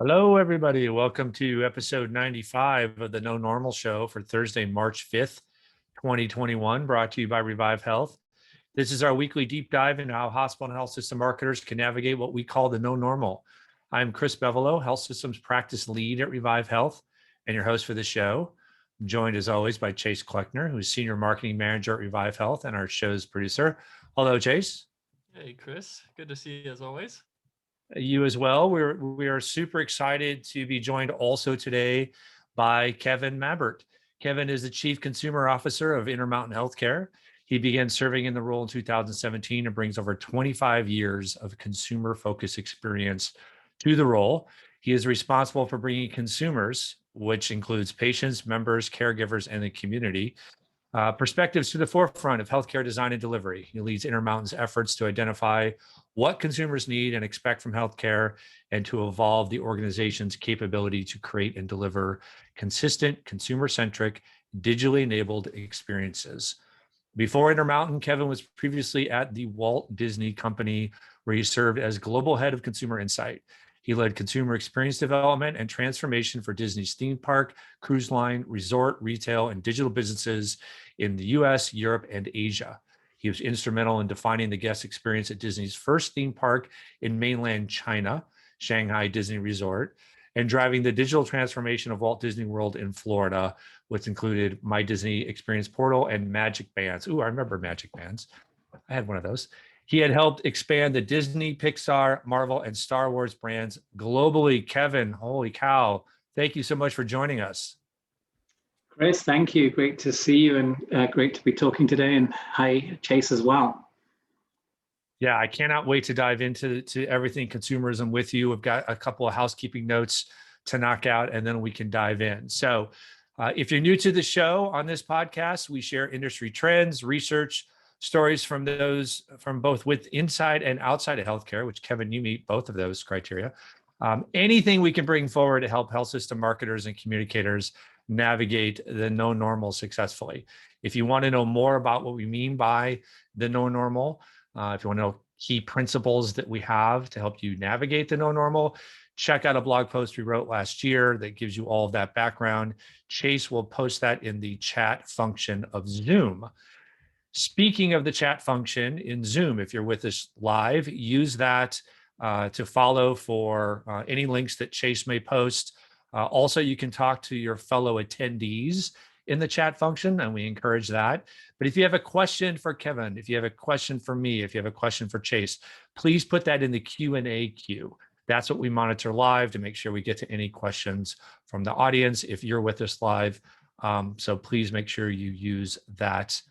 Hello, everybody. Welcome to episode 95 of the No Normal Show for Thursday, March 5th, 2021, brought to you by Revive Health. This is our weekly deep dive into how hospital and health system marketers can navigate what we call the no normal. I'm Chris Bevelo, Health Systems Practice Lead at Revive Health, and your host for the show. I'm joined, as always, by Chase Kleckner, who's Senior Marketing Manager at Revive Health and our show's producer. Hello, Chase. Hey, Chris. Good to see you as always. You as well. We are super excited to be joined also today by Kevan Mabbutt. Kevan is the Chief Consumer Officer of Intermountain Healthcare. He began serving in the role in 2017 and brings over 25 years of consumer-focused experience to the role. He is responsible for bringing consumers, which includes patients, members, caregivers, and the community, perspectives to the forefront of healthcare design and delivery. He leads Intermountain's efforts to identify what consumers need and expect from healthcare and to evolve the organization's capability to create and deliver consistent, consumer-centric, digitally enabled experiences. Before Intermountain, Kevan was previously at the Walt Disney Company, where he served as Global Head of Consumer Insight. He led consumer experience development and transformation for Disney's theme park, cruise line, resort, retail, and digital businesses in the US, Europe, and Asia. He was instrumental in defining the guest experience at Disney's first theme park in mainland China, Shanghai Disney Resort, and driving the digital transformation of Walt Disney World in Florida, which included My Disney Experience Portal and Magic Bands. Ooh, I remember Magic Bands. I had one of those. He had helped expand the Disney, Pixar, Marvel, and Star Wars brands globally. Kevan, holy cow. Thank you so much for joining us. Chris, thank you. Great to see you and great to be talking today. And hi, Chase, as well. Yeah, I cannot wait to dive into everything consumerism with you. We've got a couple of housekeeping notes to knock out, and then we can dive in. So if you're new to the show, on this podcast, we share industry trends, research, stories from those from both with inside and outside of healthcare, which Kevan, you meet both of those criteria. Anything we can bring forward to help health system marketers and communicators navigate the no normal successfully. If you want to know more about what we mean by the no normal, if you want to know key principles that we have to help you navigate the no normal, check out a blog post we wrote last year that gives you all of that background. Chase will post that in the chat function of Zoom. Speaking of the chat function in Zoom, if you're with us live, use that to follow for any links that Chase may post. Also, you can talk to your fellow attendees in the chat function, and we encourage that. But if you have a question for Kevan, if you have a question for me, if you have a question for Chase, please put that in the Q&A queue. That's what we monitor live to make sure we get to any questions from the audience if you're with us live. So please make sure you use that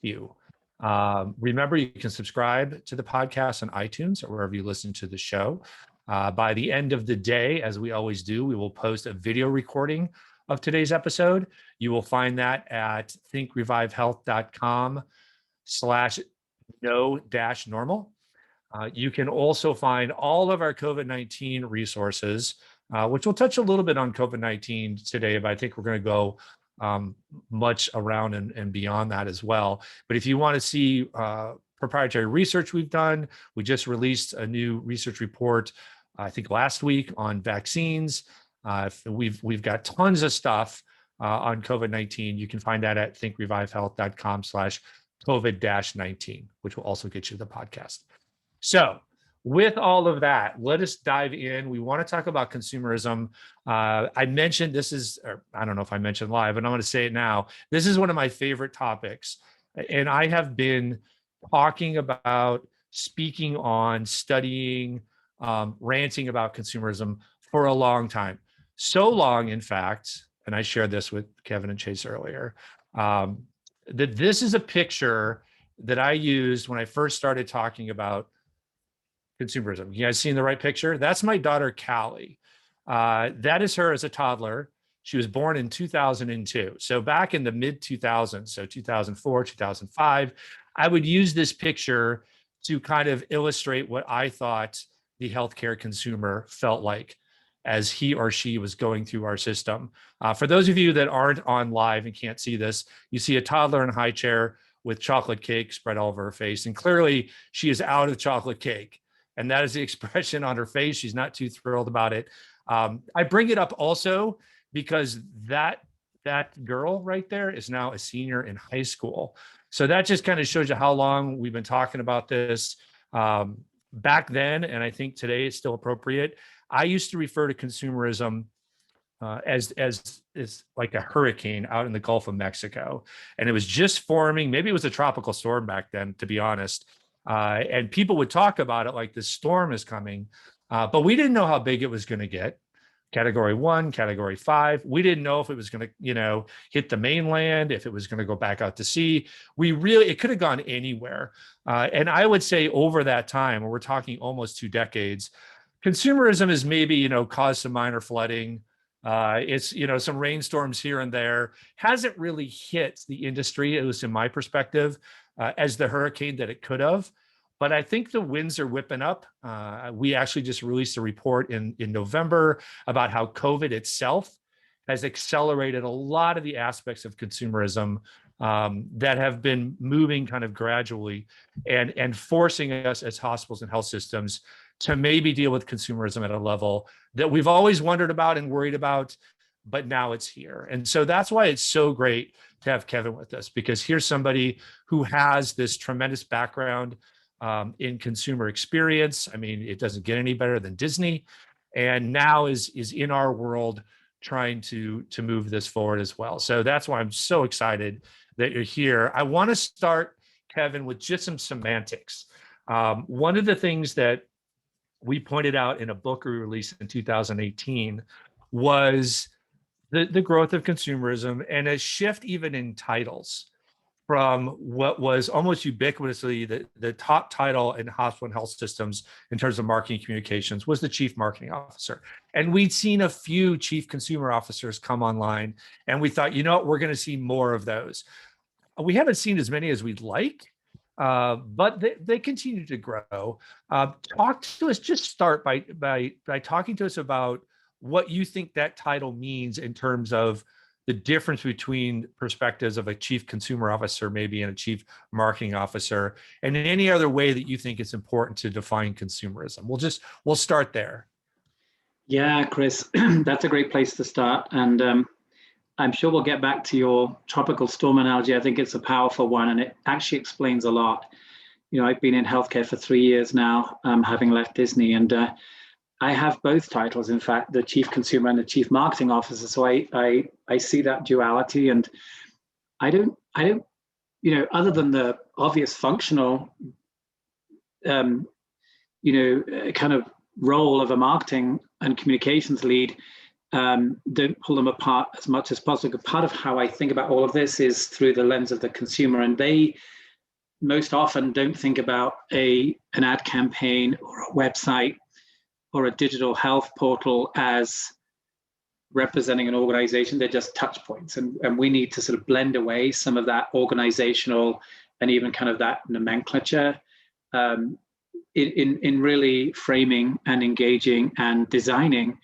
queue. Remember, you can subscribe to the podcast on iTunes or wherever you listen to the show. By the end of the day, as we always do, we will post a video recording of today's episode. You will find that at thinkrevivehealth.com/no-normal. You can also find all of our COVID-19 resources, which we'll touch a little bit on COVID-19 today, but I think we're going to go much around and beyond that as well. But if you want to see proprietary research we've done, we just released a new research report, I think last week, on vaccines. We've got tons of stuff on COVID-19. You can find that at thinkrevivehealth.com/COVID-19, which will also get you the podcast. So with all of that, let us dive in. We want to talk about consumerism. I mentioned this is, or I don't know if I mentioned live, but I'm going to say it now. This is one of my favorite topics. And I have been talking about, speaking on, studying, ranting about consumerism for a long time. So long, in fact, and I shared this with Kevan and Chase earlier, that this is a picture that I used when I first started talking about consumerism. You guys seen the right picture? That's my daughter, Callie. That is her as a toddler. She was born in 2002. So back in the mid 2000s, so 2004, 2005, I would use this picture to kind of illustrate what I thought the healthcare consumer felt like as he or she was going through our system. For those of you that aren't on live and can't see this, you see a toddler in a high chair with chocolate cake spread all over her face. And clearly she is out of chocolate cake. And that is the expression on her face. She's not too thrilled about it. I bring it up also because that girl right there is now a senior in high school. So that just kind of shows you how long we've been talking about this. Back then, and I think today it's still appropriate, I used to refer to consumerism as like a hurricane out in the Gulf of Mexico, and it was just forming. Maybe it was a tropical storm back then, to be honest. And people would talk about it like this storm is coming, but we didn't know how big it was going to get. Category 1, category 5. We didn't know if it was going to, hit the mainland, if it was going to go back out to sea. It could have gone anywhere. And I would say over that time, we're talking almost 2 decades, consumerism has maybe, caused some minor flooding. It's, some rainstorms here and there. Hasn't really hit the industry, at least in my perspective, as the hurricane that it could have. But I think the winds are whipping up. We actually just released a report in November about how COVID itself has accelerated a lot of the aspects of consumerism that have been moving kind of gradually and forcing us as hospitals and health systems to maybe deal with consumerism at a level that we've always wondered about and worried about, but now it's here. And so that's why it's so great to have Kevan with us, because here's somebody who has this tremendous background in consumer experience. I mean, it doesn't get any better than Disney, and now is in our world trying to move this forward as well. So that's why I'm so excited that you're here. I want to start, Kevan, with just some semantics. One of the things that we pointed out in a book we released in 2018 was the growth of consumerism and a shift even in titles from what was almost ubiquitously the top title in hospital and health systems in terms of marketing communications was the chief marketing officer. And we'd seen a few chief consumer officers come online, and we thought, we're going to see more of those. We haven't seen as many as we'd like, but they continue to grow. Talk to us, just start by talking to us about what you think that title means in terms of the difference between perspectives of a chief consumer officer maybe and a chief marketing officer, and in any other way that you think it's important to define consumerism. We'll start there. Yeah, Chris, that's a great place to start. And I'm sure we'll get back to your tropical storm analogy. I think it's a powerful one, and it actually explains a lot. I've been in healthcare for 3 years now, having left Disney, and I have both titles, in fact, the chief consumer and the chief marketing officer. So I see that duality, and I don't, other than the obvious functional, kind of role of a marketing and communications lead, don't pull them apart as much as possible. Part of how I think about all of this is through the lens of the consumer, and they most often don't think about an ad campaign or a website or a digital health portal as representing an organization. They're just touch points. And we need to sort of blend away some of that organizational and even kind of that nomenclature in really framing and engaging and designing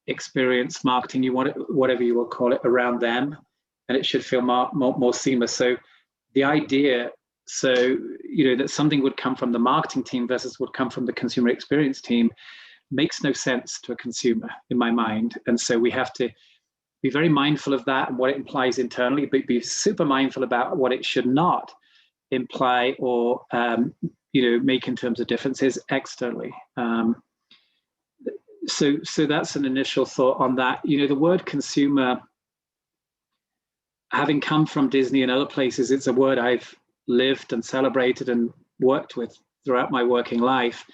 experience marketing, whatever you will call it, around them. And it should feel more seamless. So the idea, that something would come from the marketing team versus would come from the consumer experience team makes no sense to a consumer in my mind. And so we have to be very mindful of that and what it implies internally, but be super mindful about what it should not imply or make in terms of differences externally. So that's an initial thought on that. The word consumer, having come from Disney and other places, it's a word I've lived and celebrated and worked with throughout my working life.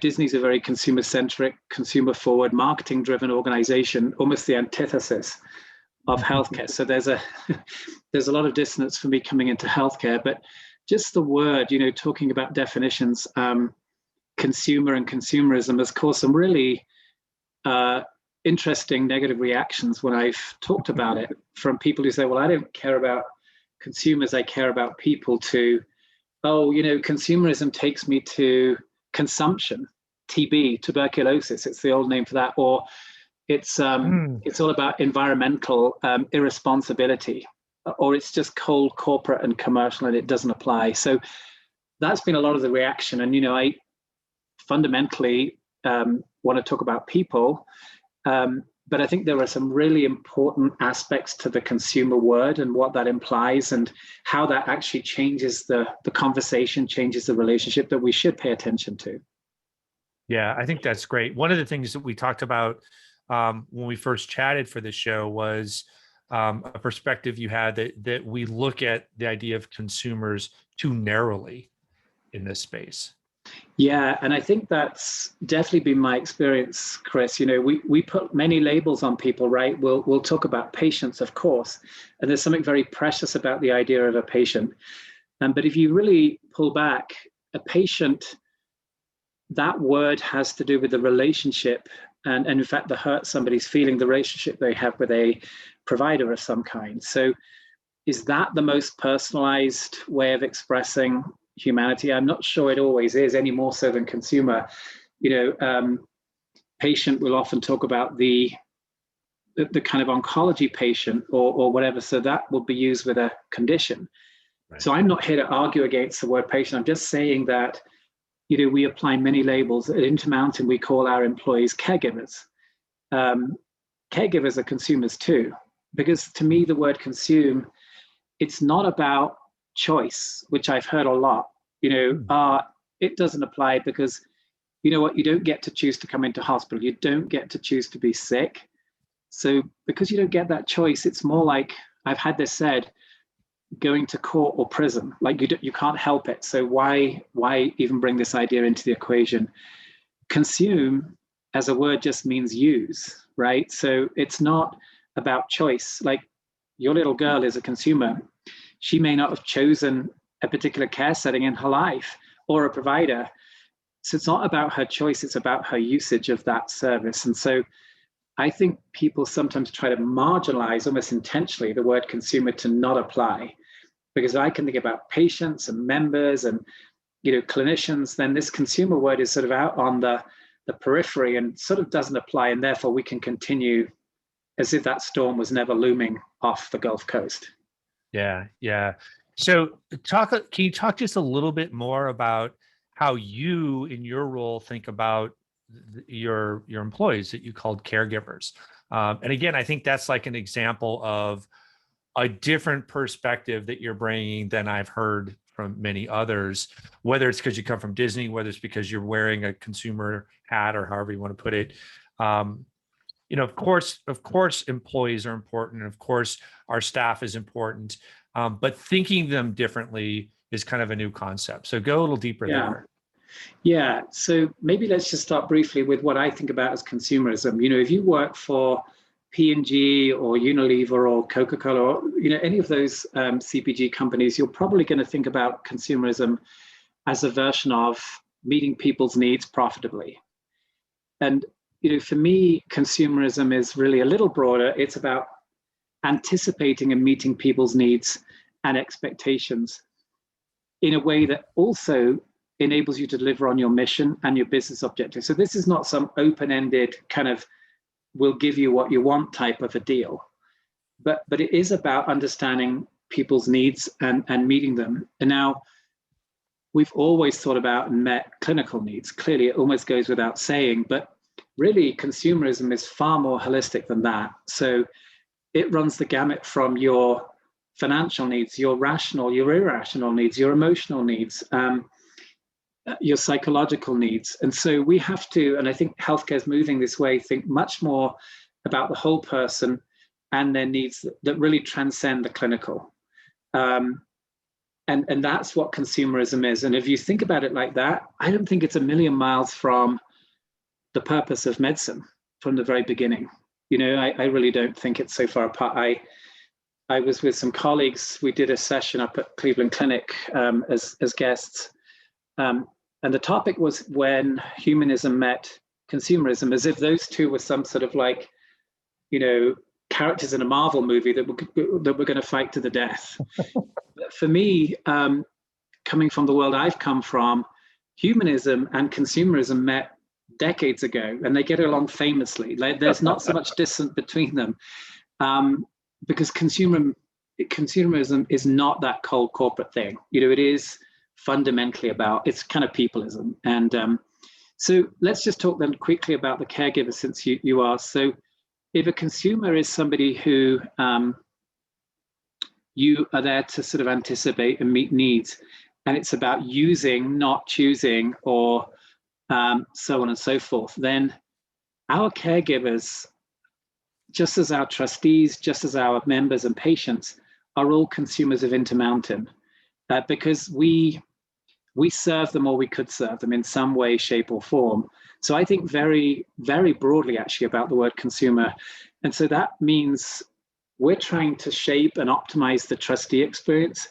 Disney's a very consumer-centric, consumer-forward, marketing-driven organization, almost the antithesis of healthcare. So there's a lot of dissonance for me coming into healthcare, but just the word, talking about definitions, consumer and consumerism has caused some really interesting negative reactions when I've talked about it from people who say, well, I don't care about consumers, I care about people, to, consumerism takes me to consumption, TB, tuberculosis, it's the old name for that, or it's all about environmental irresponsibility, or it's just cold corporate and commercial and it doesn't apply. So that's been a lot of the reaction. And I fundamentally want to talk about people, But I think there are some really important aspects to the consumer word and what that implies and how that actually changes the conversation, changes the relationship that we should pay attention to. Yeah, I think that's great. One of the things that we talked about when we first chatted for this show was a perspective you had that we look at the idea of consumers too narrowly in this space. Yeah, and I think that's definitely been my experience, Chris. You know, we put many labels on people, right? We'll talk about patients, of course, and there's something very precious about the idea of a patient. But if you really pull back, a patient, that word has to do with the relationship and in fact, the hurt somebody's feeling, the relationship they have with a provider of some kind. So is that the most personalized way of expressing humanity? I'm not sure it always is, any more so than consumer. You know, patient will often talk about the kind of oncology patient or whatever. So that will be used with a condition. Right. So I'm not here to argue against the word patient. I'm just saying that, you know, we apply many labels. At Intermountain, we call our employees caregivers. Caregivers are consumers too, because to me, the word consume, it's not about choice, which I've heard a lot. You know, it doesn't apply because, you know what, you don't get to choose to come into hospital. You don't get to choose to be sick. So because you don't get that choice, it's more like, I've had this said, going to court or prison. Like you can't help it. So why even bring this idea into the equation? Consume as a word just means use, right? So it's not about choice. Like your little girl is a consumer. She may not have chosen a particular care setting in her life or a provider. So it's not about her choice, it's about her usage of that service. And so I think people sometimes try to marginalize almost intentionally the word consumer to not apply, because I can think about patients and members and, you know, clinicians, then this consumer word is sort of out on the periphery and sort of doesn't apply. And therefore we can continue as if that storm was never looming off the Gulf Coast. Yeah. Yeah. So can you talk just a little bit more about how you in your role think about your employees that you called caregivers? And again, I think that's like an example of a different perspective that you're bringing than I've heard from many others, whether it's because you come from Disney, whether it's because you're wearing a consumer hat or however you want to put it. You know, of course, employees are important. And of course, our staff is important. But thinking them differently is kind of a new concept. So go a little deeper there. Yeah. So maybe let's just start briefly with what I think about as consumerism. You know, if you work for P&G or Unilever or Coca-Cola or, you know, any of those CPG companies, you're probably going to think about consumerism as a version of meeting people's needs profitably. And, you know, for me, consumerism is really a little broader. It's about anticipating and meeting people's needs and expectations in a way that also enables you to deliver on your mission and your business objectives. So this is not some open-ended kind of we'll give you what you want type of a deal, but it is about understanding people's needs and meeting them. And now we've always thought about and met clinical needs. Clearly, it almost goes without saying, but really consumerism is far more holistic than that. So it runs the gamut from your financial needs, your rational, your irrational needs, your emotional needs, your psychological needs. And so we have to, and I think healthcare is moving this way, think much more about the whole person and their needs that really transcend the clinical. And that's what consumerism is. And if you think about it like that, I don't think it's a million miles from the purpose of medicine from the very beginning. You know, I really don't think it's so far apart. I was with some colleagues. We did a session up at Cleveland Clinic as guests. And the topic was when humanism met consumerism, as if those two were some sort of like, you know, characters in a Marvel movie that were going to fight to the death. For me, coming from the world I've come from, humanism and consumerism met decades ago, and they get along famously. Like, there's not so much distance between them, because consumerism is not that cold corporate thing. You know, it is fundamentally about, it's kind of peopleism. And So let's just talk then quickly about the caregiver, since you asked. So if a consumer is somebody who you are there to sort of anticipate and meet needs, and it's about using, not choosing, or so on and so forth, then our caregivers, just as our trustees, just as our members and patients, are all consumers of Intermountain, because we serve them, or we could serve them in some way, shape, or form. So I think very, very broadly actually about the word consumer. And so that means we're trying to shape and optimize the trustee experience,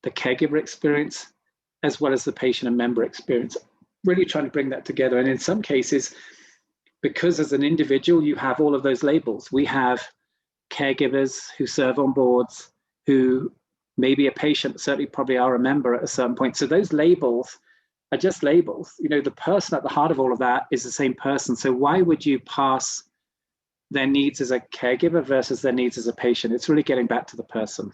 the caregiver experience, as well as the patient and member experience, really trying to bring that together. And in some cases, because as an individual, you have all of those labels. We have caregivers who serve on boards, who maybe a patient, certainly probably are a member at a certain point. So those labels are just labels. You know, the person at the heart of all of that is the same person. So why would you pass their needs as a caregiver versus their needs as a patient? It's really getting back to the person.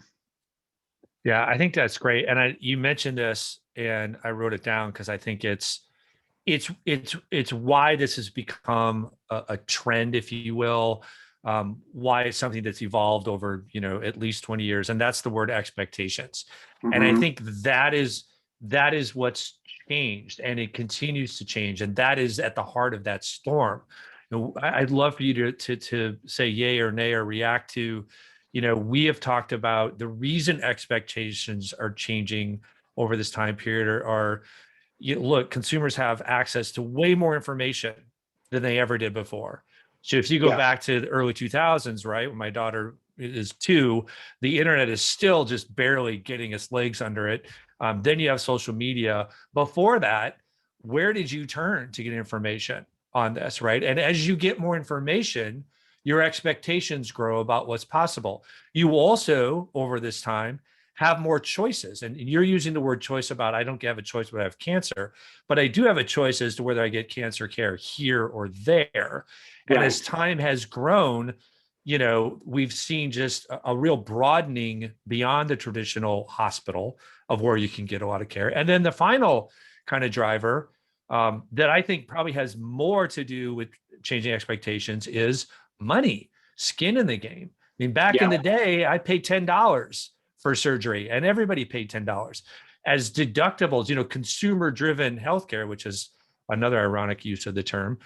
Yeah, I think that's great. And you mentioned this, and I wrote it down because I think it's why this has become a trend, if you will. Why it's something that's evolved over, at least 20 years, and that's the word expectations. Mm-hmm. And I think that is what's changed, and it continues to change, and that is at the heart of that storm. I'd love for you to say yay or nay or react to, we have talked about the reason expectations are changing over this time period are look, consumers have access to way more information than they ever did before. So if you go back to the early 2000s, right, when my daughter is 2, the internet is still just barely getting its legs under it. Then you have social media. Before that, where did you turn to get information on this, right? And as you get more information, your expectations grow about what's possible. You also, over this time, have more choices. And you're using the word choice about, I don't have a choice when I have cancer, but I do have a choice as to whether I get cancer care here or there. Right. And as time has grown, we've seen just a real broadening beyond the traditional hospital of where you can get a lot of care. And then the final kind of driver that I think probably has more to do with changing expectations is money, skin in the game. I mean, back in the day, I paid $10 for surgery, and everybody paid $10 as deductibles. Consumer-driven healthcare, which is another ironic use of the term,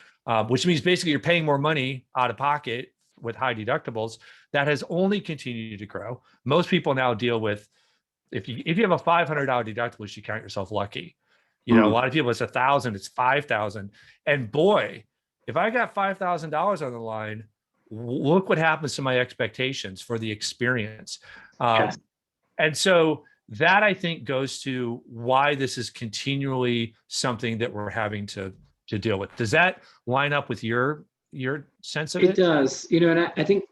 which means basically you're paying more money out of pocket with high deductibles. That has only continued to grow. Most people now deal with, if you have a $500 deductible, you should count yourself lucky. A lot of people, it's $1,000, it's $5,000, and boy, if I got $5,000 on the line, look what happens to my expectations for the experience. Yes. And so that, I think, goes to why this is continually something that we're having to deal with. Does that line up with your sense of it? It does. And I think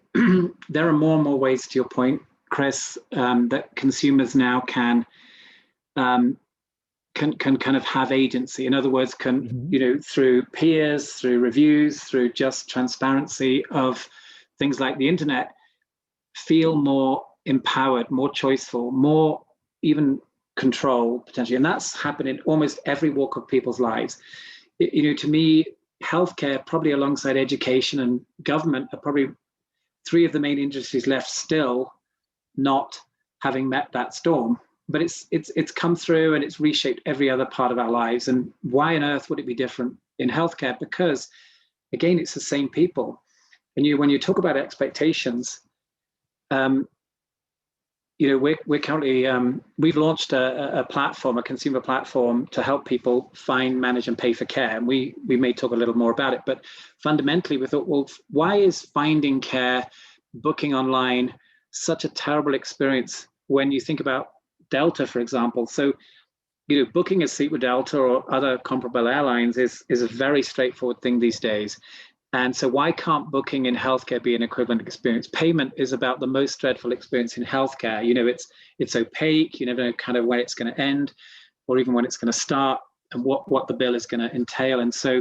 there are more and more ways, to your point, Chris, that consumers now can kind of have agency. In other words, through peers, through reviews, through just transparency of things like the internet, feel more empowered, more choiceful, more even control potentially. And that's happened in almost every walk of people's lives. To me, healthcare, probably alongside education and government, are probably 3 of the main industries left still not having met that storm. But it's come through, and it's reshaped every other part of our lives. And why on earth would it be different in healthcare? Because again, it's the same people. And when you talk about expectations, we're currently we've launched a platform, a consumer platform, to help people find, manage, and pay for care. And we may talk a little more about it, but fundamentally we thought, well, why is finding care, booking online, such a terrible experience when you think about Delta, for example? So, booking a seat with Delta or other comparable airlines is a very straightforward thing these days. And so why can't booking in healthcare be an equivalent experience? Payment is about the most dreadful experience in healthcare. It's opaque. You never know kind of when it's going to end, or even when it's going to start, and what the bill is going to entail. And so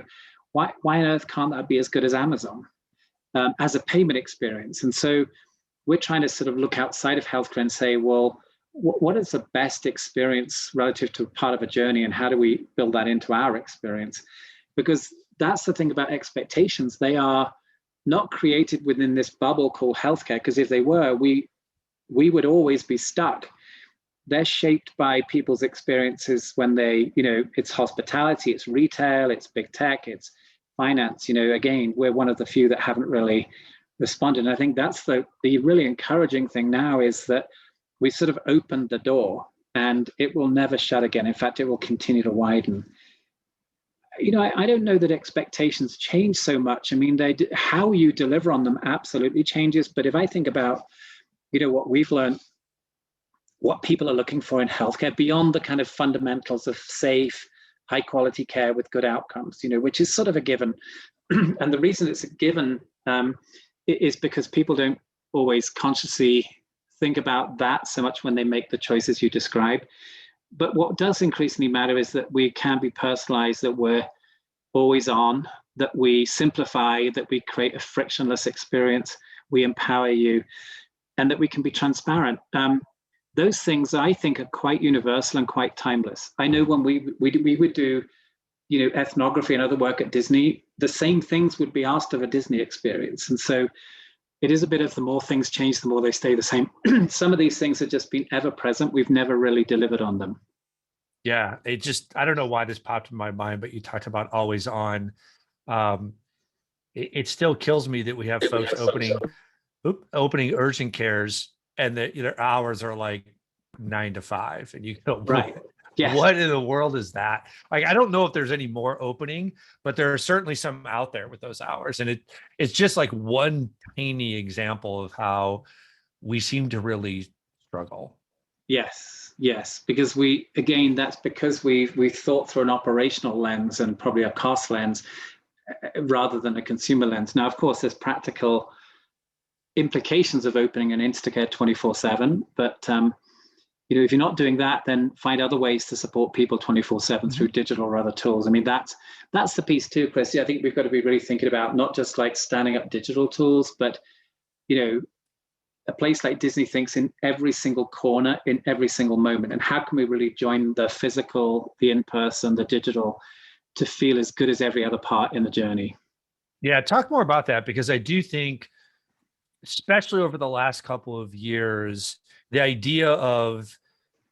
why on earth can't that be as good as Amazon as a payment experience? And so we're trying to sort of look outside of healthcare and say, well, what is the best experience relative to part of a journey, and how do we build that into our experience? because that's the thing about expectations. They are not created within this bubble called healthcare, because if they were, we would always be stuck. They're shaped by people's experiences when they, it's hospitality, it's retail, it's big tech, it's finance. Again, we're one of the few that haven't really responded. And I think that's the really encouraging thing now, is that we sort of opened the door and it will never shut again. In fact, it will continue to widen. I don't know that expectations change so much. I mean, how you deliver on them absolutely changes. But if I think about, what we've learned, what people are looking for in healthcare beyond the kind of fundamentals of safe, high quality care with good outcomes, which is sort of a given. And the reason it's a given is because people don't always consciously think about that so much when they make the choices you describe. But what does increasingly matter is that we can be personalized, that we're always on, that we simplify, that we create a frictionless experience, we empower you, and that we can be transparent. Those things I think are quite universal and quite timeless. I know when we would do, ethnography and other work at Disney, the same things would be asked of a Disney experience. And so it is a bit of the more things change, the more they stay the same. Some of these things have just been ever present. We've never really delivered on them. Yeah, I don't know why this popped in my mind, but you talked about always on. It still kills me that we have folks opening urgent cares and that their hours are like 9 to 5, and you go, right. Yes. What in the world is that? Like, I don't know if there's any more opening, but there are certainly some out there with those hours. And it's just like one tiny example of how we seem to really struggle. Yes, because that's because we've thought through an operational lens and probably a cost lens rather than a consumer lens. Now, of course, there's practical implications of opening an Instacare 24/7, but if you're not doing that, then find other ways to support people 24/7 through digital or other tools. I mean, that's the piece too, Chris. I think we've got to be really thinking about not just like standing up digital tools, but a place like Disney thinks in every single corner, in every single moment. And how can we really join the physical, the in-person, the digital to feel as good as every other part in the journey? Yeah, talk more about that, because I do think, especially over the last couple of years, the idea of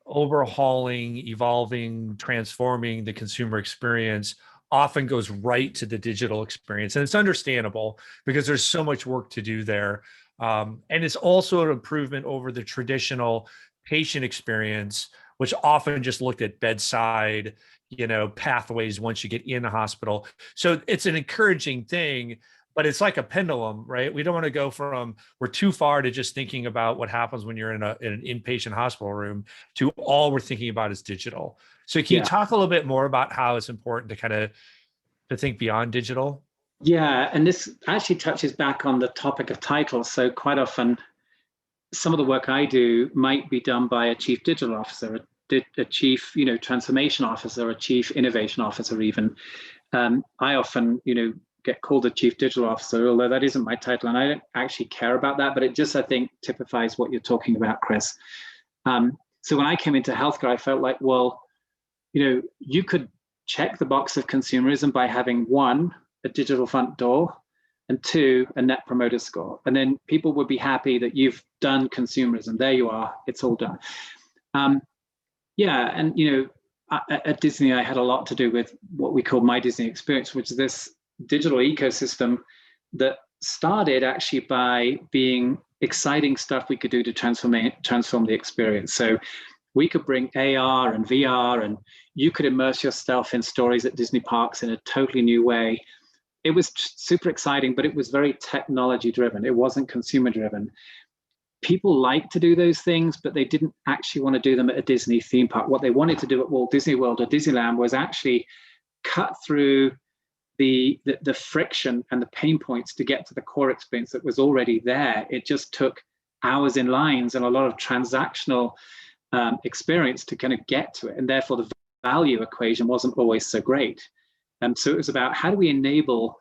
overhauling, evolving, transforming the consumer experience often goes right to the digital experience. And it's understandable because there's so much work to do there. And it's also an improvement over the traditional patient experience, which often just looked at bedside, pathways once you get in the hospital. So it's an encouraging thing, but it's like a pendulum, right? We don't want to go we're too far to just thinking about what happens when you're in an inpatient hospital room to all we're thinking about is digital. So can you talk a little bit more about how it's important to think beyond digital? Yeah, and this actually touches back on the topic of titles. So quite often, some of the work I do might be done by a chief digital officer, a chief, transformation officer, a chief innovation officer even. I often, get called a chief digital officer, although that isn't my title, and I don't actually care about that, but it just, I think, typifies what you're talking about, Chris. So when I came into healthcare, I felt like, well, you could check the box of consumerism by having 1, a digital front door, and 2, a net promoter score. And then people would be happy that you've done consumerism. There you are, it's all done. At Disney, I had a lot to do with what we call My Disney Experience, which is this digital ecosystem that started actually by being exciting stuff we could do to transform the experience. So we could bring AR and VR, and you could immerse yourself in stories at Disney parks in a totally new way. It was super exciting, but it was very technology driven. It wasn't consumer driven. People like to do those things, but they didn't actually want to do them at a Disney theme park. What they wanted to do at Walt Disney World or Disneyland was actually cut through the friction and the pain points to get to the core experience that was already there. It just took hours in lines and a lot of transactional experience to kind of get to it. And therefore, the value equation wasn't always so great. So it was about how do we enable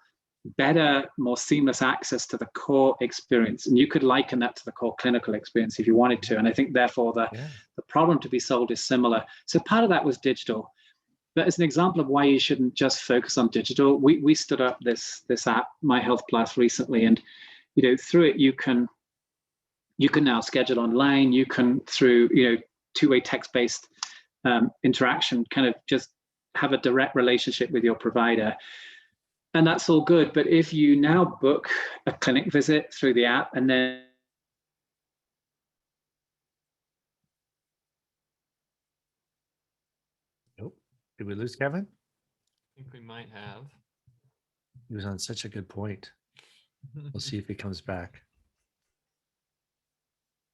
better, more seamless access to the core experience. And you could liken that to the core clinical experience if you wanted to. And I think, therefore, the problem to be solved is similar. So part of that was digital. But as an example of why you shouldn't just focus on digital, we stood up this app, My Health Plus, recently, and through it you can now schedule online. You can, through two-way text-based interaction, kind of just have a direct relationship with your provider, and that's all good. But if you now book a clinic visit through the app, and then did we lose Kevin? I think we might have. He was on such a good point. We'll see if he comes back.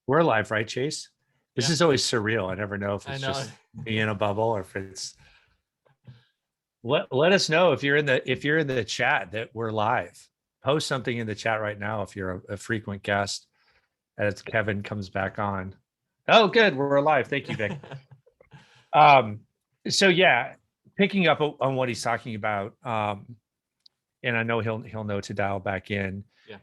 We're live, right, Chase? This is always surreal. I never know if it's just me in a bubble or if it's. Let us know if you're in the chat that we're live. Post something in the chat right now if you're a frequent guest, as Kevin comes back on. Oh, good, we're live. Thank you, Vic. So yeah, picking up on what he's talking about, and I know he'll know to dial back in. Yeah,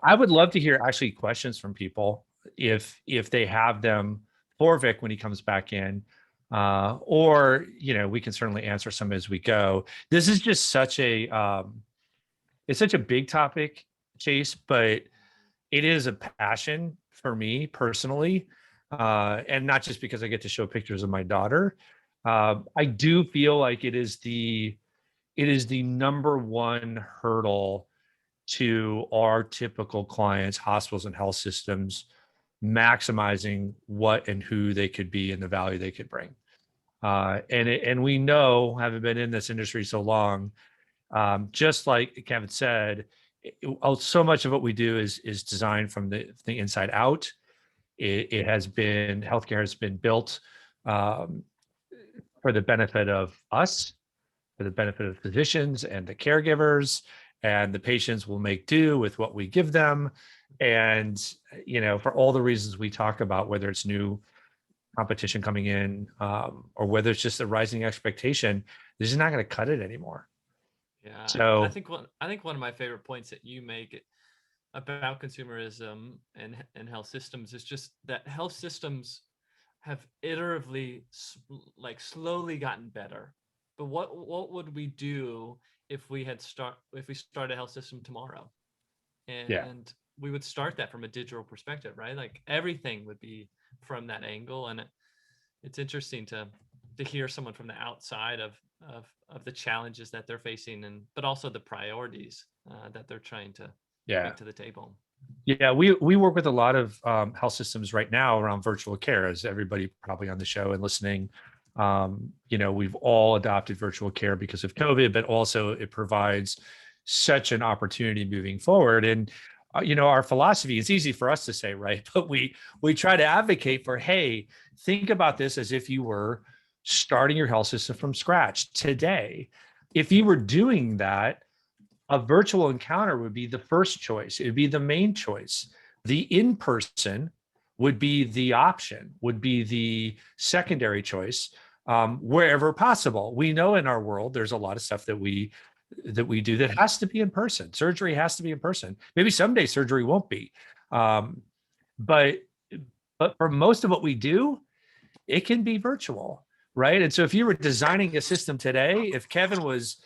I would love to hear actually questions from people if they have them for Vic when he comes back in, or we can certainly answer some as we go. This is just such a it's such a big topic, Chase, but it is a passion for me personally, and not just because I get to show pictures of my daughter. I do feel like it is the number one hurdle to our typical clients, hospitals and health systems, maximizing what and who they could be and the value they could bring. And we know, having been in this industry so long, just like Kevin said, so much of what we do is designed from the inside out. It has been, healthcare has been built for the benefit of us, for the benefit of physicians and the caregivers, and the patients will make do with what we give them. And, for all the reasons we talk about, whether it's new competition coming in, or whether it's just a rising expectation, this is not going to cut it anymore. Yeah. So I think one of my favorite points that you make about consumerism and health systems is just that health systems have iteratively, slowly gotten better. But what would we do if we start a health system tomorrow? And we would start that from a digital perspective, right? Like everything would be from that angle. And it's interesting to hear someone from the outside of the challenges that they're facing, but also the priorities that they're trying to bring to the table. Yeah, we work with a lot of health systems right now around virtual care, as everybody probably on the show and listening. We've all adopted virtual care because of COVID, but also it provides such an opportunity moving forward. And our philosophy, it's easy for us to say, right? But we try to advocate for, hey, think about this as if you were starting your health system from scratch today. If you were doing that, a virtual encounter would be the first choice. It would be the main choice. The in-person would be the option, would be the secondary choice, wherever possible. We know in our world, there's a lot of stuff that we do that has to be in person. Surgery has to be in person. Maybe someday surgery won't be. But for most of what we do, it can be virtual, right? And so if you were designing a system today, if Kevin was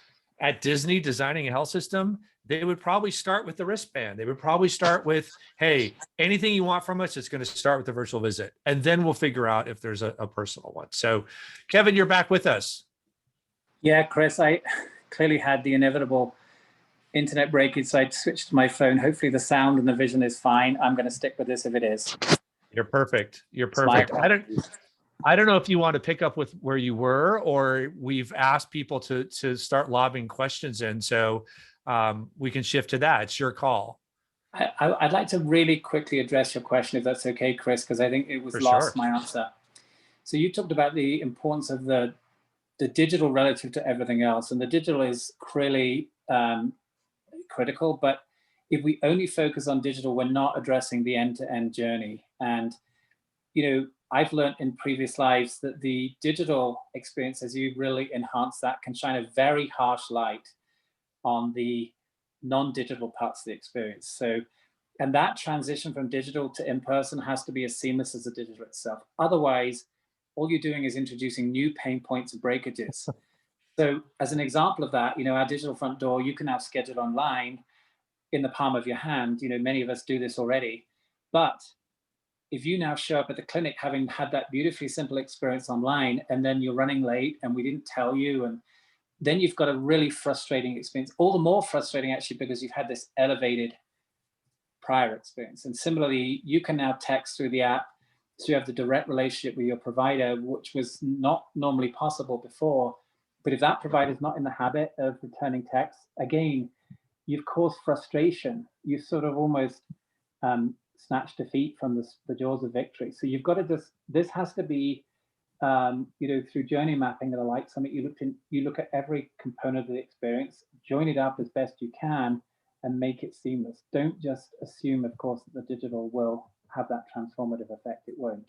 at Disney designing a health system, they would probably start with the wristband. They would probably start with, hey, anything you want from us, it's going to start with a virtual visit. And then we'll figure out if there's a personal one. So Kevin, you're back with us. Yeah, Chris, I clearly had the inevitable internet breakage, so I switched to my phone. Hopefully the sound and the vision is fine. I'm going to stick with this if it is. You're perfect. You're perfect. I don't know if you want to pick up with where you were, or we've asked people to start lobbing questions in, so we can shift to that. It's your call. I'd like to really quickly address your question, if that's okay, Chris, because I think it was lost, my answer. So you talked about the importance of the digital relative to everything else, and the digital is clearly critical, but if we only focus on digital, we're not addressing the end-to-end journey. And I've learned in previous lives that the digital experience, as you really enhance that, can shine a very harsh light on the non-digital parts of the experience. So, and that transition from digital to in-person has to be as seamless as the digital itself. Otherwise, all you're doing is introducing new pain points and breakages. So as an example of that, our digital front door, you can now schedule online in the palm of your hand. Many of us do this already. But if you now show up at the clinic having had that beautifully simple experience online, and then you're running late and we didn't tell you, and then you've got a really frustrating experience, all the more frustrating actually because you've had this elevated prior experience. And similarly, you can now text through the app, so you have the direct relationship with your provider, which was not normally possible before. But if that provider is not in the habit of returning texts, again, you've caused frustration. You've sort of almost snatched defeat from the jaws of victory. So you've got to this has to be, through journey mapping and the like, something you look at every component of the experience, join it up as best you can, and make it seamless. Don't just assume, of course, that the digital will have that transformative effect. It won't.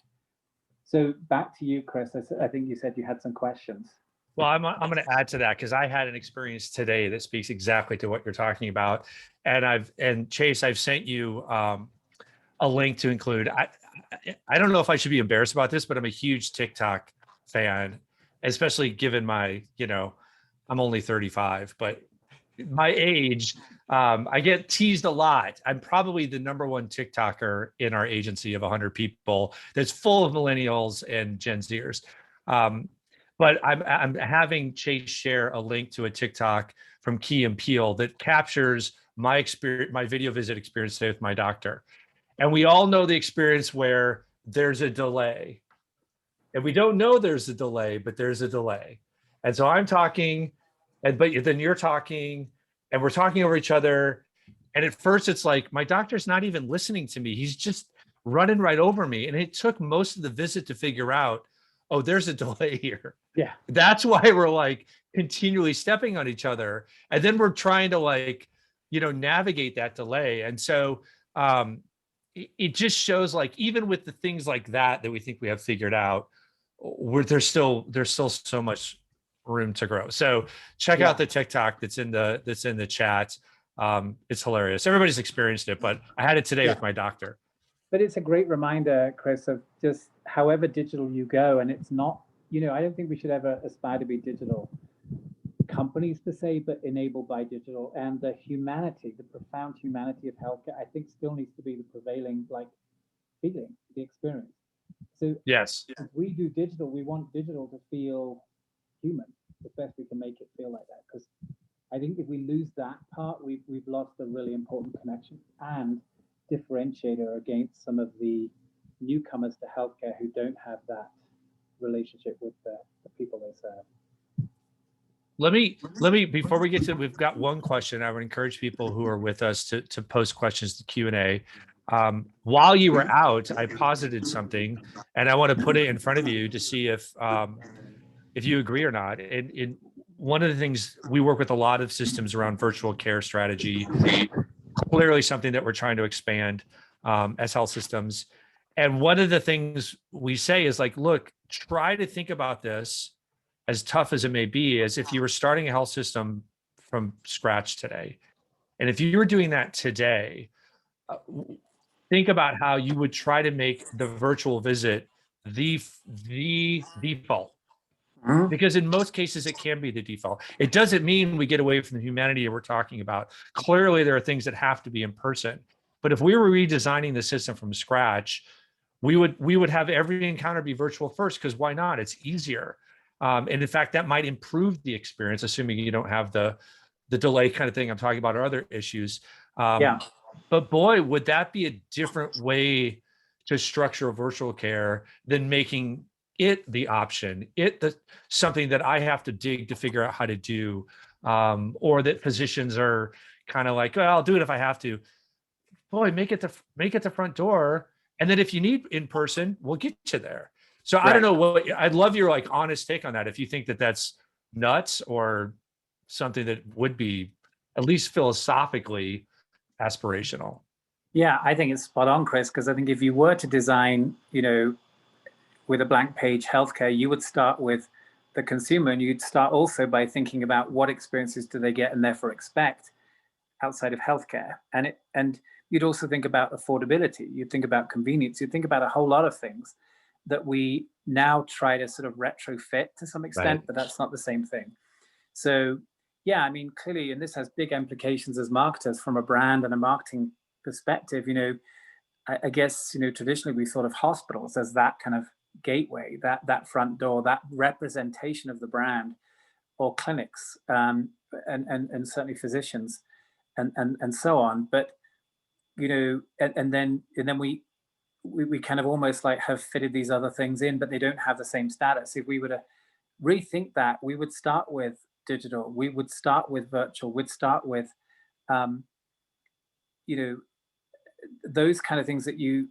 So back to you, Chris. I think you said you had some questions. Well, I'm going to add to that because I had an experience today that speaks exactly to what you're talking about. And Chase, I've sent you a link to include. I don't know if I should be embarrassed about this, but I'm a huge TikTok fan, especially given my, I'm only 35, but my age, I get teased a lot. I'm probably the #1 TikToker in our agency of 100 people that's full of millennials and Gen Zers. But I'm having Chase share a link to a TikTok from Key and Peele that captures my experience, my video visit experience today with my doctor. And we all know the experience where there's a delay. And we don't know there's a delay, but there's a delay. And so I'm talking, but then you're talking, and we're talking over each other. And at first it's like, my doctor's not even listening to me. He's just running right over me. And it took most of the visit to figure out, oh, there's a delay here. Yeah. That's why we're like continually stepping on each other. And then we're trying to navigate that delay. And so it just shows, like, even with the things like that we think we have figured out, there's still so much room to grow. So check out the TikTok that's in the chat. It's hilarious. Everybody's experienced it, but I had it today with my doctor. But it's a great reminder, Chris, of just however digital you go. And it's not, I don't think we should ever aspire to be digital companies per se, but enabled by digital. And the humanity, the profound humanity of healthcare, I think still needs to be the prevailing feeling, the experience. So yes, if we do digital, we want digital to feel human as best we can make it feel like that. Because I think if we lose that part, we've lost a really important connection and differentiator against some of the newcomers to healthcare who don't have that relationship with the people they serve. Let me before we get to, we've got one question. I would encourage people who are with us to post questions to Q&A. While you were out, I posited something, and I want to put it in front of you to see if you agree or not. And one of the things, we work with a lot of systems around virtual care strategy, clearly something that we're trying to expand as health systems. And one of the things we say is like, look, try to think about this, as tough as it may be, as if you were starting a health system from scratch today. And if you were doing that today, think about how you would try to make the virtual visit the default. Because in most cases, it can be the default. It doesn't mean we get away from the humanity that we're talking about. Clearly, there are things that have to be in person. But if we were redesigning the system from scratch, we would have every encounter be virtual first, because why not? It's easier. And in fact, that might improve the experience, assuming you don't have the delay kind of thing I'm talking about, or other issues. But boy, would that be a different way to structure virtual care than making it the option, something that I have to dig to figure out how to do, or that physicians are kind of like, well, I'll do it if I have to. Boy, make it the front door, and then if you need in person, we'll get you there. So right. I don't know I'd love your honest take on that. If you think that that's nuts or something that would be at least philosophically aspirational. Yeah, I think it's spot on, Chris, because I think if you were to design, with a blank page healthcare, you would start with the consumer, and you'd start also by thinking about what experiences do they get and therefore expect outside of healthcare. And you'd also think about affordability, you'd think about convenience, you'd think about a whole lot of things that we now try to sort of retrofit to some extent, right. But that's not the same thing. So yeah, I mean, clearly, and this has big implications as marketers from a brand and a marketing perspective. I guess, traditionally we thought of hospitals as that kind of gateway, that front door, that representation of the brand, or clinics, and certainly physicians, and so on. But and then we kind of almost like have fitted these other things in, but they don't have the same status. If we were to rethink that, we would start with digital, we would start with virtual, we'd start with those kind of things that you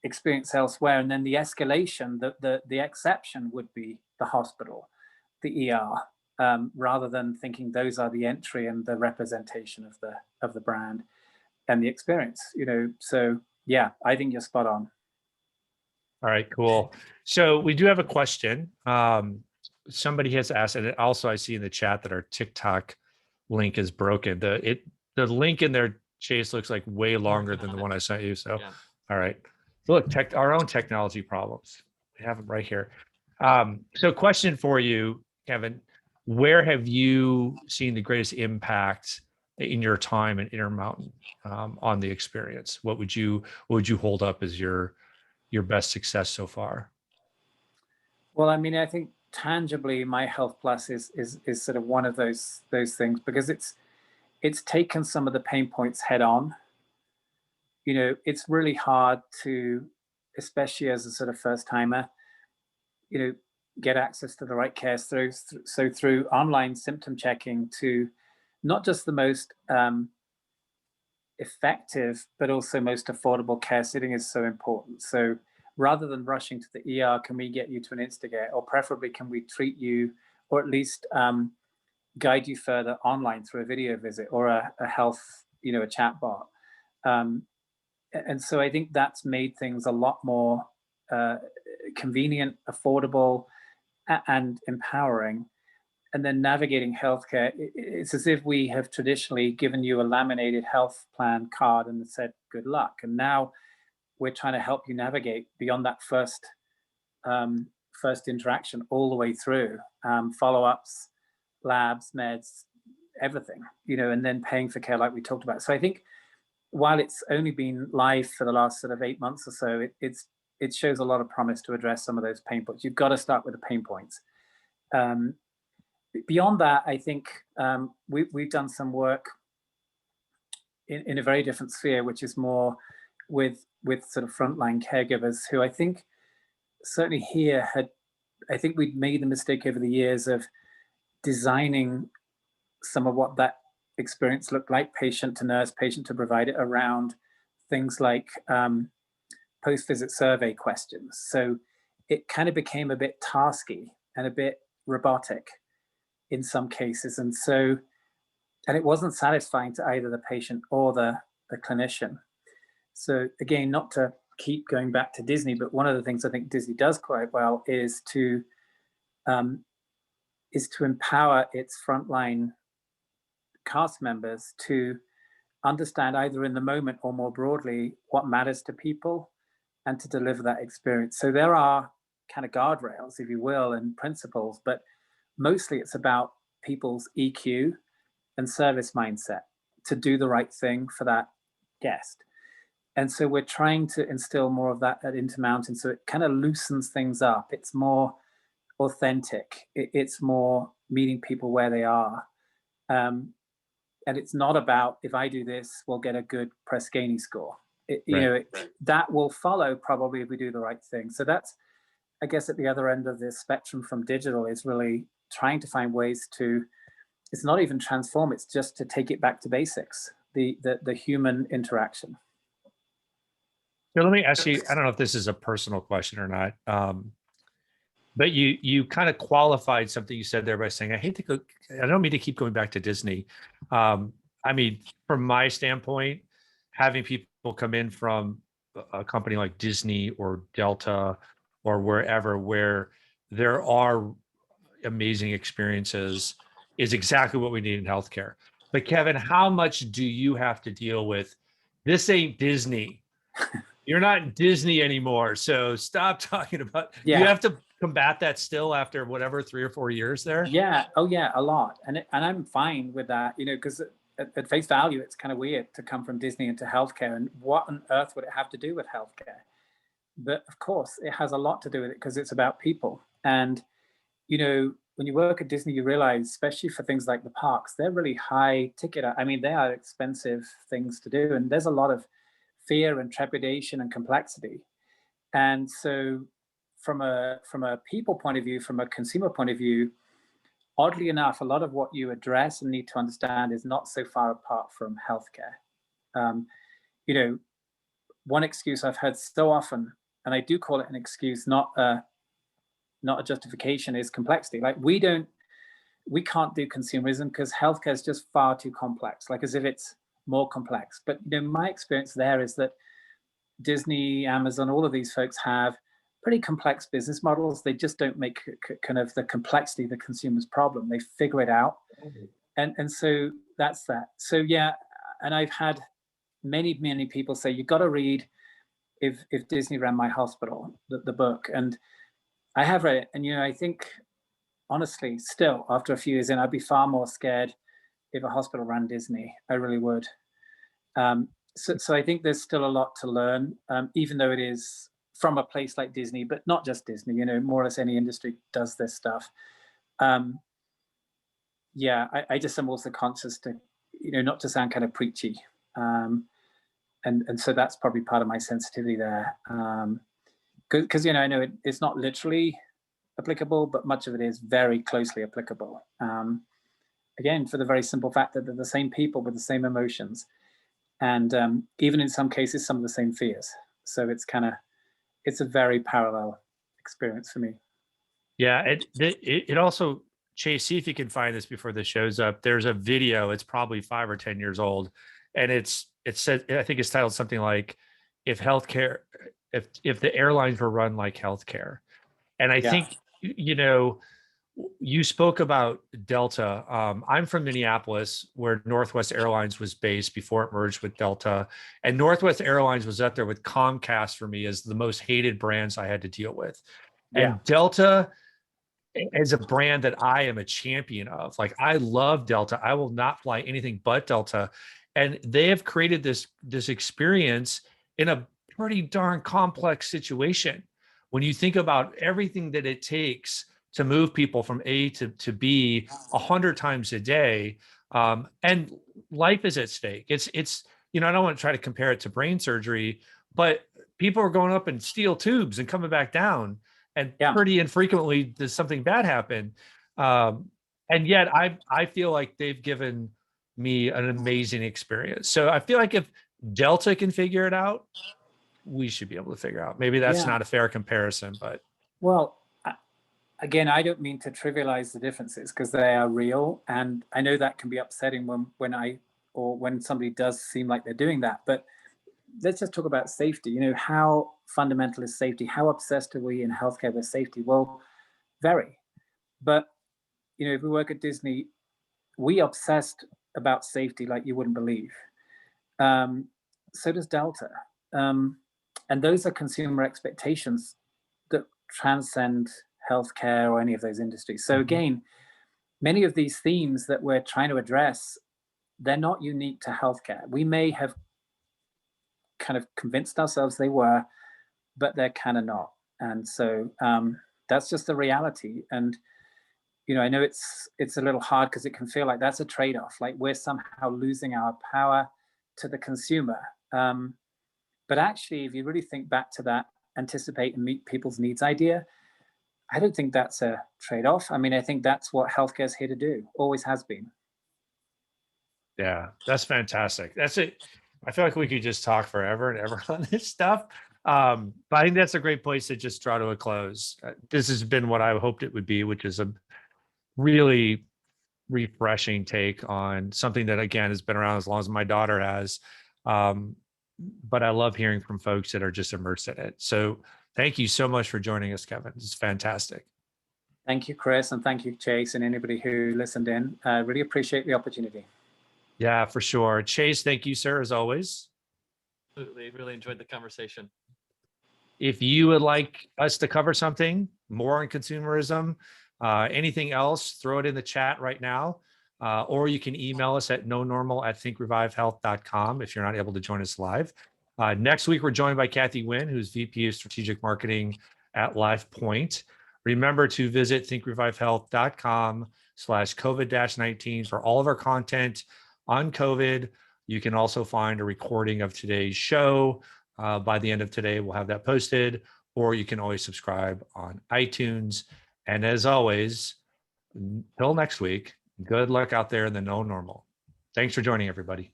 experience elsewhere, and then the escalation, the exception would be the hospital, the ER, rather than thinking those are the entry and the representation of the brand and the experience. So yeah, I think you're spot on. All right, cool. So we do have a question. Somebody has asked, and also I see in the chat that our TikTok link is broken. The link in there, Chase, looks like way longer than the one I sent you. So, yeah. All right. So look, our own technology problems. We have them right here. So question for you, Kevan, where have you seen the greatest impact in your time in Intermountain on the experience? What would you hold up as your best success so far? Well, I mean, I think tangibly, My Health Plus is sort of one of those things, because it's taken some of the pain points head on. It's really hard to, especially as a sort of first timer, get access to the right care through online symptom checking to not just the most effective, but also most affordable care sitting is so important. So rather than rushing to the ER, can we get you to an Instagate, or preferably can we treat you, or at least guide you further online through a video visit or a health, a chat bot. And so I think that's made things a lot more convenient, affordable, and empowering. And then navigating healthcare, it's as if we have traditionally given you a laminated health plan card and said, good luck. And now we're trying to help you navigate beyond that first interaction all the way through, follow-ups, labs, meds, everything, and then paying for care like we talked about. So I think while it's only been live for the last sort of 8 months or so, it shows a lot of promise to address some of those pain points. You've got to start with the pain points. Beyond that, I think we've done some work in a very different sphere, which is more with sort of frontline caregivers, who I think certainly here I think we'd made the mistake over the years of designing some of what that experience looked like, patient to nurse, patient to provider, around things like post-visit survey questions. So it kind of became a bit tasky and a bit robotic in some cases. And it wasn't satisfying to either the patient or the clinician. So again, not to keep going back to Disney, but one of the things I think Disney does quite well is to empower its frontline cast members to understand, either in the moment or more broadly, what matters to people, and to deliver that experience. So there are kind of guardrails, if you will, and principles, but mostly it's about people's EQ and service mindset to do the right thing for that guest. And so we're trying to instill more of that at Intermountain, so it kind of loosens things up. It's more authentic. It's more meeting people where they are. And it's not about, if I do this, we'll get a good Press Ganey score. That will follow probably if we do the right thing. So that's, I guess, at the other end of this spectrum from digital, is really trying to find ways to, it's not even transform, it's just to take it back to basics, the human interaction. So let me ask you, I don't know if this is a personal question or not, but you kind of qualified something you said there by saying, I don't mean to keep going back to Disney. I mean, from my standpoint, having people come in from a company like Disney or Delta or wherever, where there are amazing experiences, is exactly what we need in healthcare. But Kevan, how much do you have to deal with, this ain't Disney? You're not Disney anymore, so stop talking about. Yeah. combat that still after whatever 3 or 4 years there? Yeah. Oh yeah, a lot. And I'm fine with that, you know, because at face value, it's kind of weird to come from Disney into healthcare, and what on earth would it have to do with healthcare? But of course, it has a lot to do with it because it's about people. And, you know, when you work at Disney, you realize, especially for things like the parks, they're really high ticket. I mean, they are expensive things to do. And there's a lot of fear and trepidation and complexity. And so from a people point of view, from a consumer point of view, oddly enough, a lot of what you address and need to understand is not so far apart from healthcare. You know, one excuse I've heard so often, and I do call it an excuse, not a justification, is complexity. Like we can't do consumerism because healthcare is just far too complex, like as if it's more complex. But you know, my experience there is that Disney, Amazon, all of these folks have pretty complex business models. They just don't make kind of the complexity the consumer's problem. They figure it out. And so that's that. So yeah, and I've had many people say, you've got to read If Disney Ran My Hospital, the book. And I have read it. And, you know, I think, honestly, still, after a few years in, I'd be far more scared if a hospital ran Disney. I really would. So I think there's still a lot to learn, even though it is from a place like Disney, but not just Disney, you know, more or less any industry does this stuff. Yeah, I just am also conscious to, you know, not to sound kind of preachy. And so that's probably part of my sensitivity there. Because, you know, I know it's not literally applicable, but much of it is very closely applicable. Again, for the very simple fact that they're the same people with the same emotions. And even in some cases, some of the same fears. So it's a very parallel experience for me. Yeah, it also, Chase, see if you can find this before this shows up. There's a video, it's probably 5 or 10 years old. And it said, I think it's titled something like, if the airlines were run like healthcare. And I think, you know, you spoke about Delta. I'm from Minneapolis, where Northwest Airlines was based before it merged with Delta. And Northwest Airlines was up there with Comcast for me as the most hated brands I had to deal with. And Delta is a brand that I am a champion of. Like, I love Delta. I will not fly anything but Delta. And they have created this experience in a pretty darn complex situation. When you think about everything that it takes to move people from A to B 100 times a day, and life is at stake. It's you know, I don't want to try to compare it to brain surgery, but people are going up in steel tubes and coming back down, and pretty infrequently does something bad happen. And yet I feel like they've given me an amazing experience. So I feel like if Delta can figure it out, we should be able to figure out. Maybe that's not a fair comparison, but. Well, again, I don't mean to trivialize the differences because they are real. And I know that can be upsetting when somebody does seem like they're doing that. But let's just talk about safety. You know, how fundamental is safety? How obsessed are we in healthcare with safety? Well, very. But, you know, if we work at Disney, we obsessed about safety like you wouldn't believe. So does Delta. And those are consumer expectations that transcend healthcare or any of those industries. So again, many of these themes that we're trying to address, they're not unique to healthcare. We may have kind of convinced ourselves they were, but they're kind of not. And so that's just the reality. And you know, I know it's a little hard because it can feel like that's a trade-off, like we're somehow losing our power to the consumer. But actually, if you really think back to that anticipate and meet people's needs idea, I don't think that's a trade-off. I mean, I think that's what healthcare is here to do, always has been. Yeah, that's fantastic. That's it. I feel like we could just talk forever and ever on this stuff. But I think that's a great place to just draw to a close. This has been what I hoped it would be, which is a really refreshing take on something that, again, has been around as long as my daughter has. But I love hearing from folks that are just immersed in it. So thank you so much for joining us, Kevan. It's fantastic. Thank you, Chris, and thank you, Chase, and anybody who listened in. I really appreciate the opportunity. Yeah, for sure. Chase, thank you, sir, as always. Absolutely. Really enjoyed the conversation. If you would like us to cover something, more on consumerism, anything else, throw it in the chat right now. Or you can email us at nonormal@thinkrevivehealth.com if you're not able to join us live. Next week, we're joined by Kathy Nguyen, who's VP of Strategic Marketing at LifePoint. Remember to visit thinkrevivehealth.com/COVID-19 for all of our content on COVID. You can also find a recording of today's show. By the end of today, we'll have that posted, or you can always subscribe on iTunes. And as always, until next week, good luck out there in the no normal. Thanks for joining, everybody.